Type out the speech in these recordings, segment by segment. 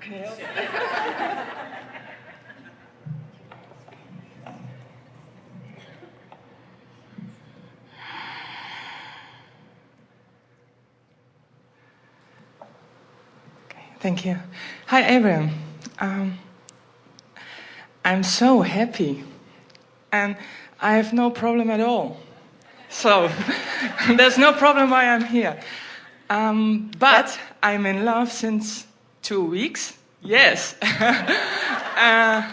Okay. Thank you. Hi, Abraham. I'm so happy, and I have no problem at all. So, there's no problem why I'm here. But I'm in love since 2 weeks. Yes. And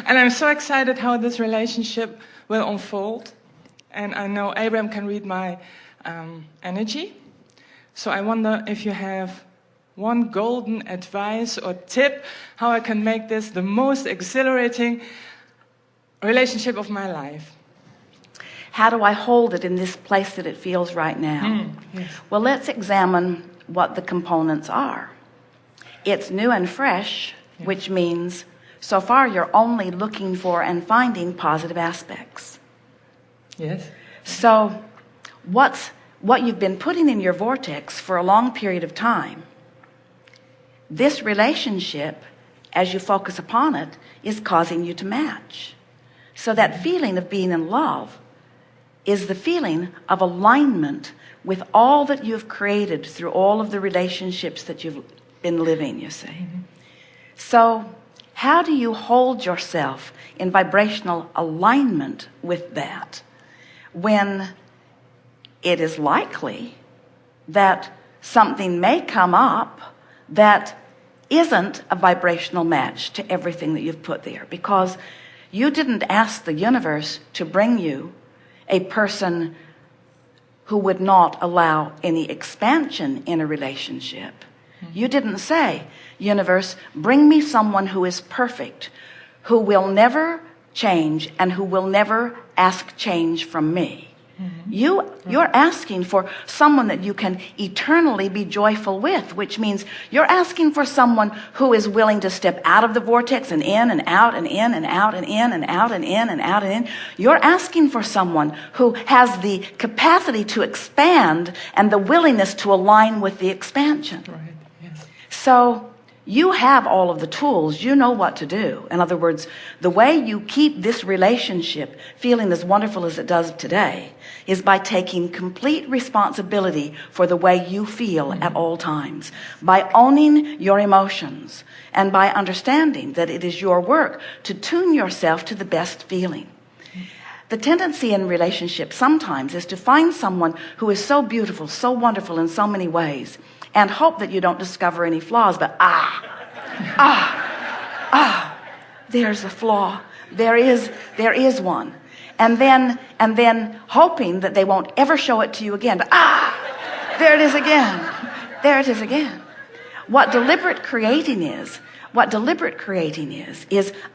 I'm so excited how this relationship will unfold. And I know Abraham can read my energy. So I wonder if you have one golden advice or tip how I can make this the most exhilarating relationship of my life. How do I hold it in this place that it feels right now? Yes. Well, let's examine what the components are. It's new and fresh, Yes. which means so far you're only looking for and finding positive aspects. Yes. So what you've been putting in your vortex for a long period of time, this relationship, as you focus upon it, is causing you to match. So that feeling of being in love is the feeling of alignment with all that you've created through all of the relationships that you've been living, you see. So how do you hold yourself in vibrational alignment with that when it is likely that something may come up that isn't a vibrational match to everything that you've put there? Because you didn't ask the universe to bring you a person who would not allow any expansion in a relationship. You didn't say, universe, bring me someone who is perfect, who will never change and who will never ask change from me. You're asking for someone that you can eternally be joyful with, which means you're asking for someone who is willing to step out of the vortex and in and out and in and out and in and out and in and out and in. You're asking for someone who has the capacity to expand and the willingness to align with the expansion. Right. Yes. So you have all of the tools. You know what to do. In other words, the way you keep this relationship feeling as wonderful as it does today is by taking complete responsibility for the way you feel at all times, by owning your emotions, and by understanding that it is your work to tune yourself to the best feeling. The tendency in relationships sometimes is to find someone who is so beautiful, so wonderful in so many ways, and hope that you don't discover any flaws, but there's a flaw. There is one. And then hoping that they won't ever show it to you again. But there it is again. There it is again. What deliberate creating is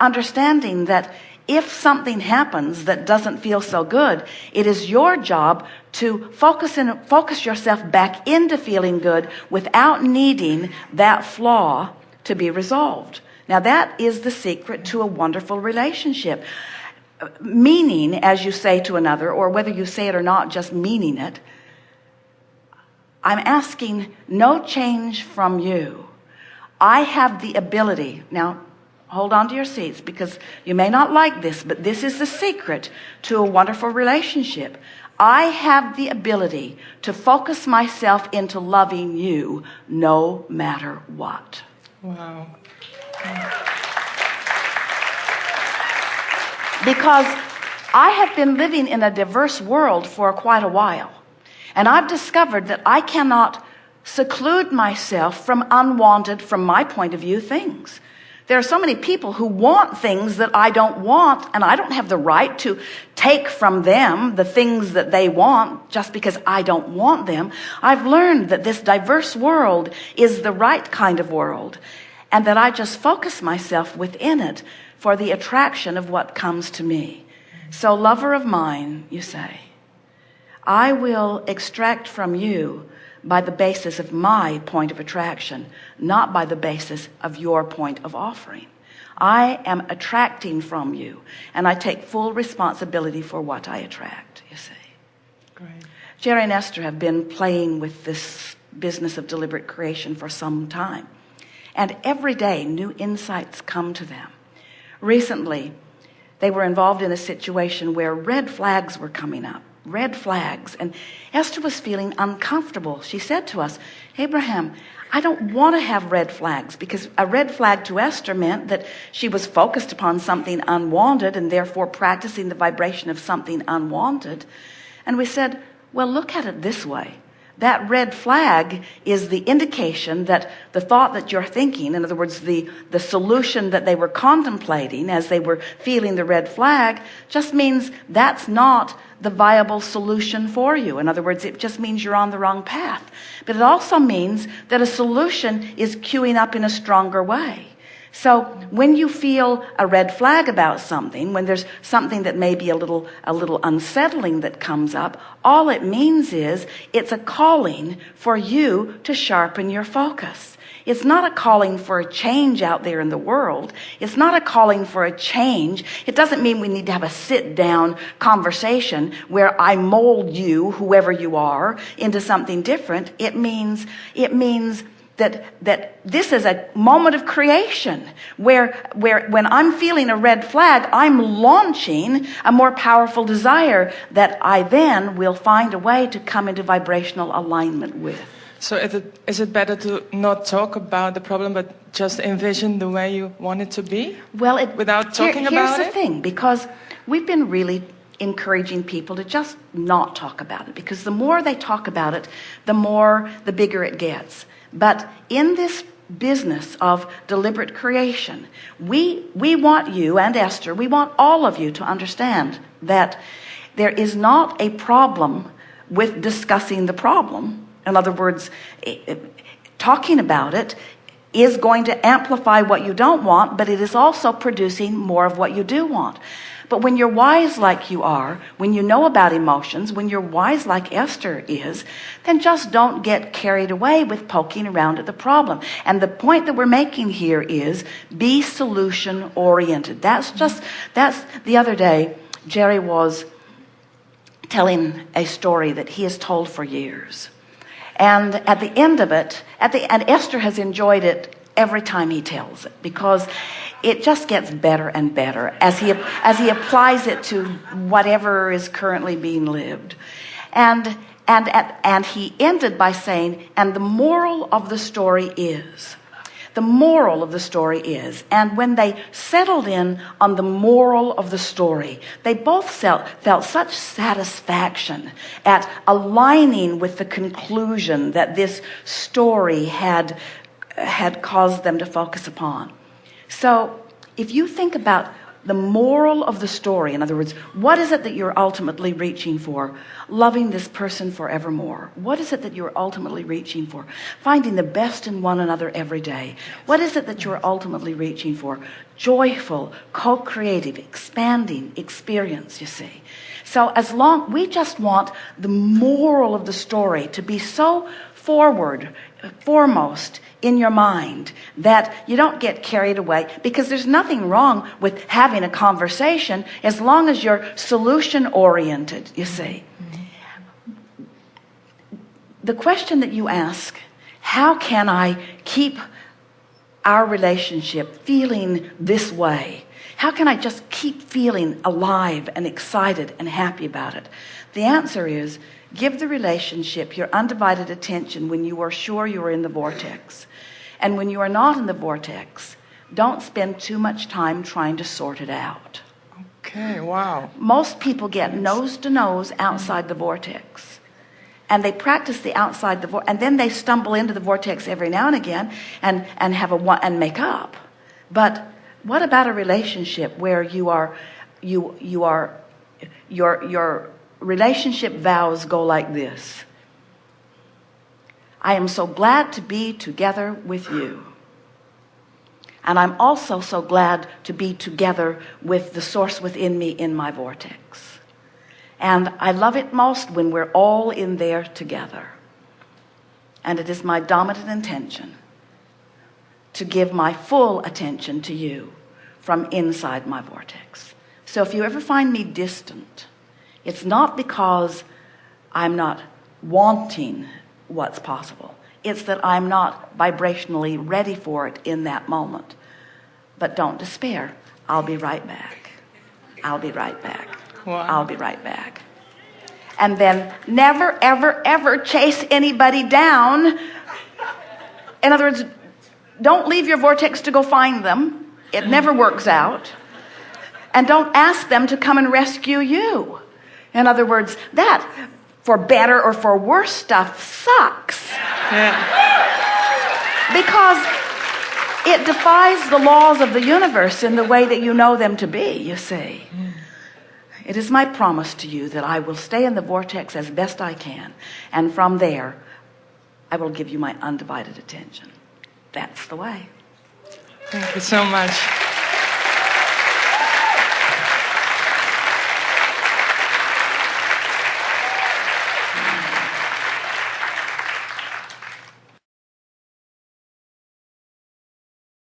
understanding that if something happens that doesn't feel so good, it is your job to focus yourself back into feeling good without needing that flaw to be resolved. Now that is the secret to a wonderful relationship. Meaning, as you say to another, or whether you say it or not, just meaning it, I'm asking no change from you. I have the ability, now hold on to your seats because you may not like this, but this is the secret to a wonderful relationship. I have the ability to focus myself into loving you no matter what. Wow. Because I have been living in a diverse world for quite a while. And I've discovered that I cannot seclude myself from unwanted, from my point of view, things. There are so many people who want things that I don't want, and I don't have the right to take from them the things that they want just because I don't want them. I've learned that this diverse world is the right kind of world, and that I just focus myself within it for the attraction of what comes to me. So, lover of mine, you say, I will extract from you by the basis of my point of attraction, not by the basis of your point of offering. I am attracting from you, and I take full responsibility for what I attract, you see. Great. Jerry and Esther have been playing with this business of deliberate creation for some time. And every day, new insights come to them. Recently, they were involved in a situation where red flags were coming up. Red flags. And Esther was feeling uncomfortable. She said to us, Abraham, I don't want to have red flags, because a red flag to Esther meant that she was focused upon something unwanted and therefore practicing the vibration of something unwanted. And we said, well, look at it this way. That red flag is the indication that the thought that you're thinking, in other words, the solution that they were contemplating as they were feeling the red flag, just means that's not the viable solution for you. In other words, it just means you're on the wrong path. But it also means that a solution is queuing up in a stronger way. So when you feel a red flag about something, when there's something that may be a little unsettling that comes up, all it means is it's a calling for you to sharpen your focus. It's not a calling for a change out there in the world. It's not a calling for a change. It doesn't mean we need to have a sit-down conversation where I mold you, whoever you are, into something different. It means that this is a moment of creation where when I'm feeling a red flag, I'm launching a more powerful desire that I then will find a way to come into vibrational alignment with. So is it better to not talk about the problem, but just envision the way you want it to be? Well, without talking about it? Here's the thing, because we've been really encouraging people to just not talk about it, because the more they talk about it, the bigger it gets. But in this business of deliberate creation, we want you and Esther, we want all of you to understand that there is not a problem with discussing the problem. In other words, talking about it is going to amplify what you don't want, but it is also producing more of what you do want. But when you're wise like you are, when you know about emotions, when you're wise like Esther is, then just don't get carried away with poking around at the problem. And the point that we're making here is be solution oriented. That's the other day, Jerry was telling a story that he has told for years. And at the end of it, and Esther has enjoyed it every time he tells it, because it just gets better and better as he applies it to whatever is currently being lived. And he ended by saying, and the moral of the story is, and when they settled in on the moral of the story, they both felt such satisfaction at aligning with the conclusion that this story had caused them to focus upon. So if you think about the moral of the story, in other words, what is it that you're ultimately reaching for? Loving this person forevermore. What is it that you're ultimately reaching for? Finding the best in one another every day. What is it that you're ultimately reaching for? Joyful, co-creative, expanding experience, you see. So we just want the moral of the story to be so foremost in your mind that you don't get carried away, because there's nothing wrong with having a conversation as long as you're solution oriented, you see. The question that you ask, how can I keep our relationship feeling this way? How can I just keep feeling alive and excited and happy about it? The answer is, give the relationship your undivided attention when you are sure you are in the vortex. And when you are not in the vortex, don't spend too much time trying to sort it out. Okay, wow. Most people get nose to nose outside the vortex. And they practice the outside the vortex, and then they stumble into the vortex every now and again and make up. But what about a relationship where your relationship vows go like this? I am so glad to be together with you. And I'm also so glad to be together with the source within me in my vortex. And I love it most when we're all in there together. And it is my dominant intention to give my full attention to you from inside my vortex. So if you ever find me distant, it's not because I'm not wanting what's possible. It's that I'm not vibrationally ready for it in that moment. But don't despair. I'll be right back. I'll be right back. Wow. I'll be right back. And then never, ever, ever chase anybody down. In other words, don't leave your vortex to go find them. It never works out. And don't ask them to come and rescue you. In other words, that, for better or for worse stuff, sucks. Yeah. Because it defies the laws of the universe in the way that you know them to be, you see. It is my promise to you that I will stay in the vortex as best I can. And from there, I will give you my undivided attention. That's the way. Thank you so much.